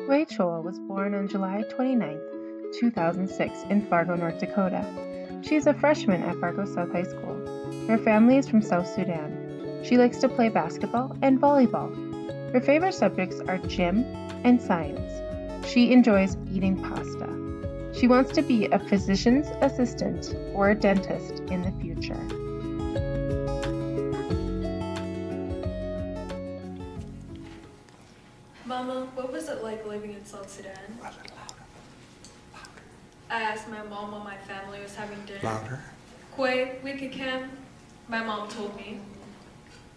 Kuei Chol was born on July 29, 2006, in Fargo, North Dakota. She is a freshman at Fargo South High School. Her family is from South Sudan. She likes to play basketball and volleyball. Her favorite subjects are gym and science. She enjoys eating pasta. She wants to be a physician's assistant or a dentist in the future. Mama, what was it like living in South Sudan? I asked my mom while my family was having dinner. Louder. Kuei, we could camp, my mom told me.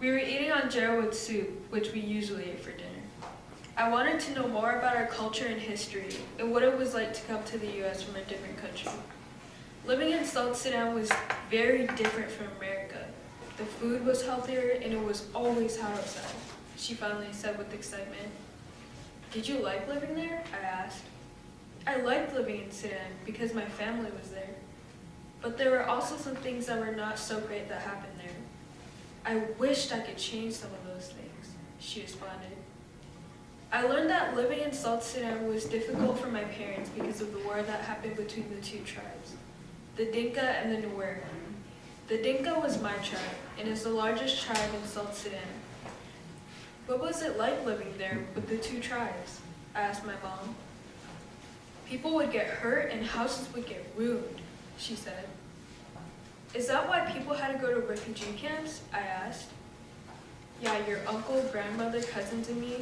We were eating injera with soup, which we usually ate for dinner. I wanted to know more about our culture and history, and what it was like to come to the US from a different country. Living in South Sudan was very different from America. The food was healthier, and it was always hot outside, she finally said with excitement. Did you like living there? I asked. I liked living in Sudan because my family was there. But there were also some things that were not so great that happened there. I wished I could change some of those things, she responded. I learned that living in South Sudan was difficult for my parents because of the war that happened between the two tribes, the Dinka and the Nuer. The Dinka was my tribe and is the largest tribe in South Sudan. What was it like living there with the two tribes? I asked my mom. People would get hurt and houses would get ruined, she said. Is that why people had to go to refugee camps? I asked. Yeah, your uncle, grandmother, cousins, and me,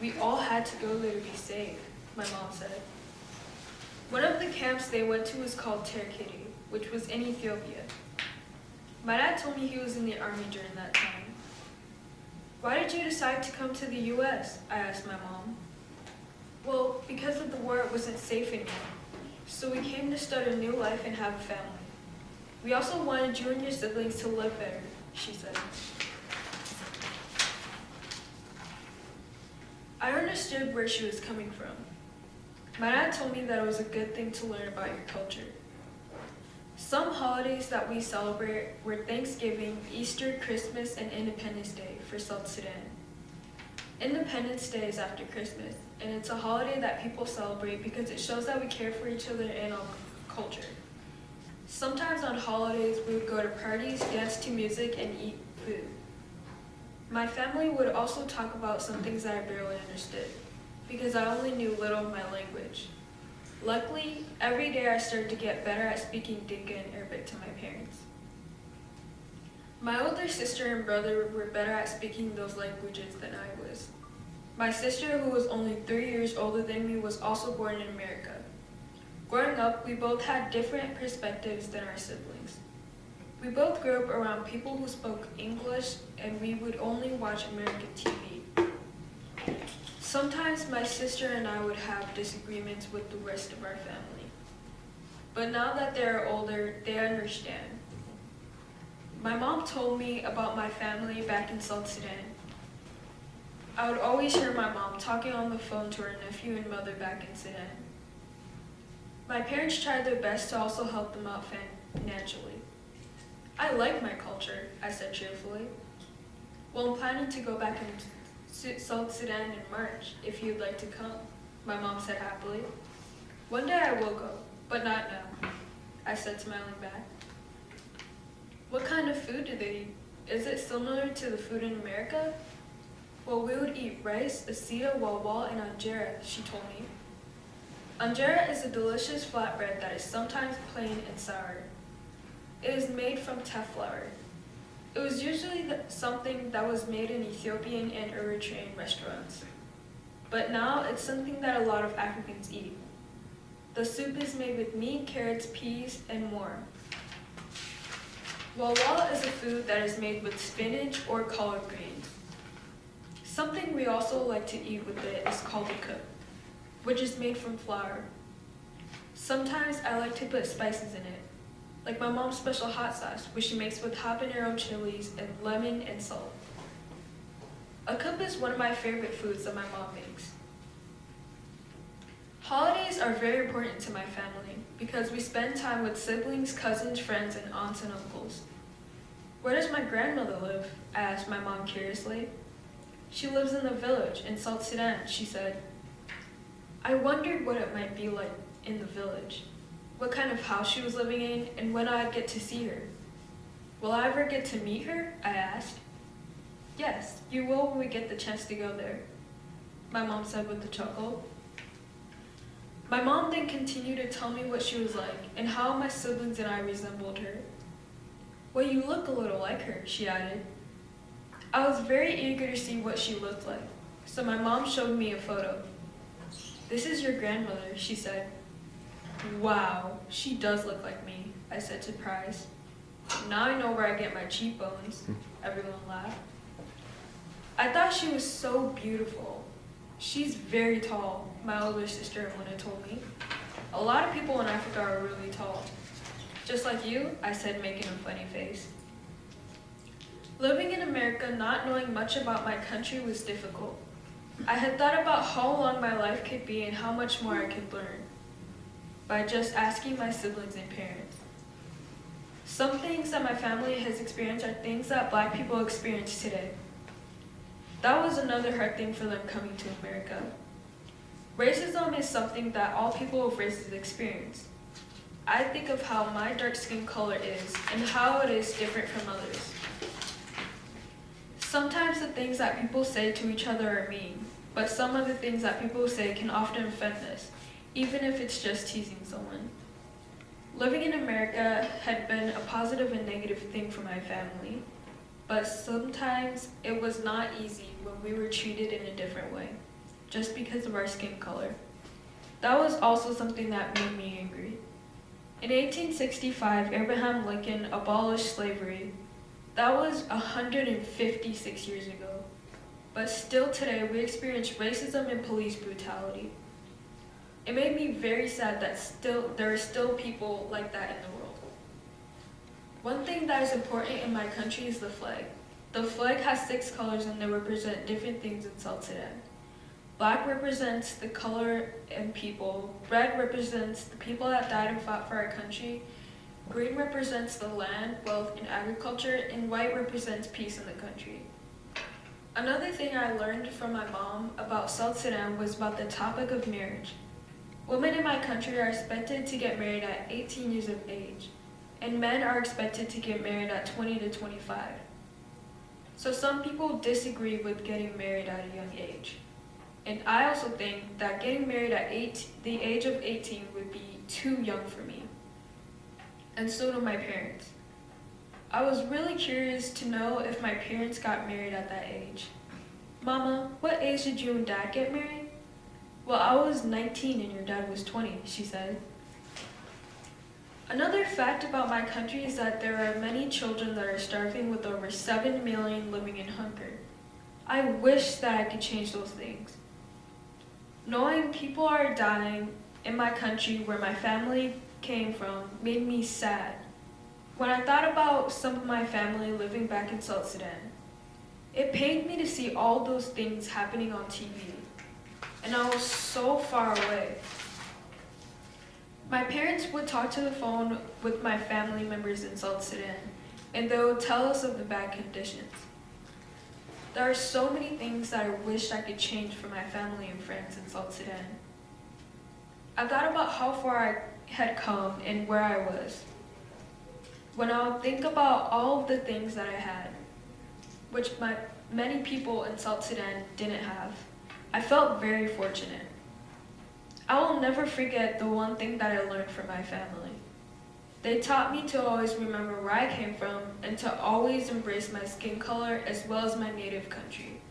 we all had to go there to be safe, my mom said. One of the camps they went to was called Terkiti, which was in Ethiopia. My dad told me he was in the army during that time. Why did you decide to come to the US? I asked my mom. Well, because of the war, it wasn't safe anymore. So we came to start a new life and have a family. We also wanted you and your siblings to live better, she said. I understood where she was coming from. My dad told me that it was a good thing to learn about your culture. Some holidays that we celebrate were Thanksgiving, Easter, Christmas, and Independence Day for South Sudan. Independence Day is after Christmas, and it's a holiday that people celebrate because it shows that we care for each other and our culture. Sometimes on holidays, we would go to parties, dance to music, and eat food. My family would also talk about some things that I barely understood, because I only knew little of my language. Luckily, every day I started to get better at speaking Dinka and Arabic to my parents. My older sister and brother were better at speaking those languages than I was. My sister, who was only 3 years older than me, was also born in America. Growing up, we both had different perspectives than our siblings. We both grew up around people who spoke English, and we would only watch American TV. Sometimes my sister and I would have disagreements with the rest of our family. But now that they're older, they understand. My mom told me about my family back in South Sudan. I would always hear my mom talking on the phone to her nephew and mother back in Sudan. My parents tried their best to also help them out financially. I like my culture, I said cheerfully. Well, I'm planning to go back in South Sudan in March, if you'd like to come, my mom said happily. One day I will go, but not now, I said, smiling back. What kind of food do they eat? Is it similar to the food in America? Well, we would eat rice, asida, walwal, and injera, she told me. Injera is a delicious flatbread that is sometimes plain and sour. It is made from teff flour. It was usually something that was made in Ethiopian and Eritrean restaurants. But now it's something that a lot of Africans eat. The soup is made with meat, carrots, peas, and more. Walwala is a food that is made with spinach or collard greens. Something we also like to eat with it is called a cook, which is made from flour. Sometimes I like to put spices in it, like my mom's special hot sauce, which she makes with habanero chilies and lemon and salt. A cup is one of my favorite foods that my mom makes. Holidays are very important to my family because we spend time with siblings, cousins, friends, and aunts and uncles. Where does my grandmother live? I asked my mom curiously. She lives in the village in South Sudan, she said. I wondered what it might be like in the village, what kind of house she was living in, and when I'd get to see her. Will I ever get to meet her? I asked. Yes, you will when we get the chance to go there, my mom said with a chuckle. My mom then continued to tell me what she was like and how my siblings and I resembled her. Well, you look a little like her, she added. I was very eager to see what she looked like, so my mom showed me a photo. This is your grandmother, she said. Wow, she does look like me, I said surprised. Now I know where I get my cheekbones, everyone laughed. I thought she was so beautiful. She's very tall, my older sister Mona told me. A lot of people in Africa are really tall. Just like you, I said, making a funny face. Living in America, not knowing much about my country was difficult. I had thought about how long my life could be and how much more I could learn by just asking my siblings and parents. Some things that my family has experienced are things that Black people experience today. That was another hard thing for them coming to America. Racism is something that all people of races experience. I think of how my dark skin color is and how it is different from others. Sometimes the things that people say to each other are mean, but some of the things that people say can often offend us, even if it's just teasing someone. Living in America had been a positive and negative thing for my family, but sometimes it was not easy when we were treated in a different way, just because of our skin color. That was also something that made me angry. In 1865, Abraham Lincoln abolished slavery. That was 156 years ago. But still today, we experience racism and police brutality. It made me very sad that there are still people like that in the world. One thing that is important in my country is the flag. The flag has 6 colors and they represent different things in South Sudan. Black represents the color and people. Red represents the people that died and fought for our country. Green represents the land, wealth, and agriculture, and white represents peace in the country. Another thing I learned from my mom about South Sudan was about the topic of marriage. Women in my country are expected to get married at 18 years of age, and men are expected to get married at 20 to 25. So some people disagree with getting married at a young age. And I also think that getting married at the age of 18 would be too young for me. And so do my parents. I was really curious to know if my parents got married at that age. Mama, what age did you and Dad get married? Well, I was 19 and your dad was 20, she said. Another fact about my country is that there are many children that are starving, with over 7 million living in hunger. I wish that I could change those things. Knowing people are dying in my country where my family came from made me sad. When I thought about some of my family living back in South Sudan, it pained me to see all those things happening on TV, and I was so far away. My parents would talk to the phone with my family members in South Sudan, and they would tell us of the bad conditions. There are so many things that I wish I could change for my family and friends in South Sudan. I thought about how far I had come and where I was. When I would think about all of the things that I had, which many people in South Sudan didn't have, I felt very fortunate. I will never forget the one thing that I learned from my family. They taught me to always remember where I came from and to always embrace my skin color as well as my native country.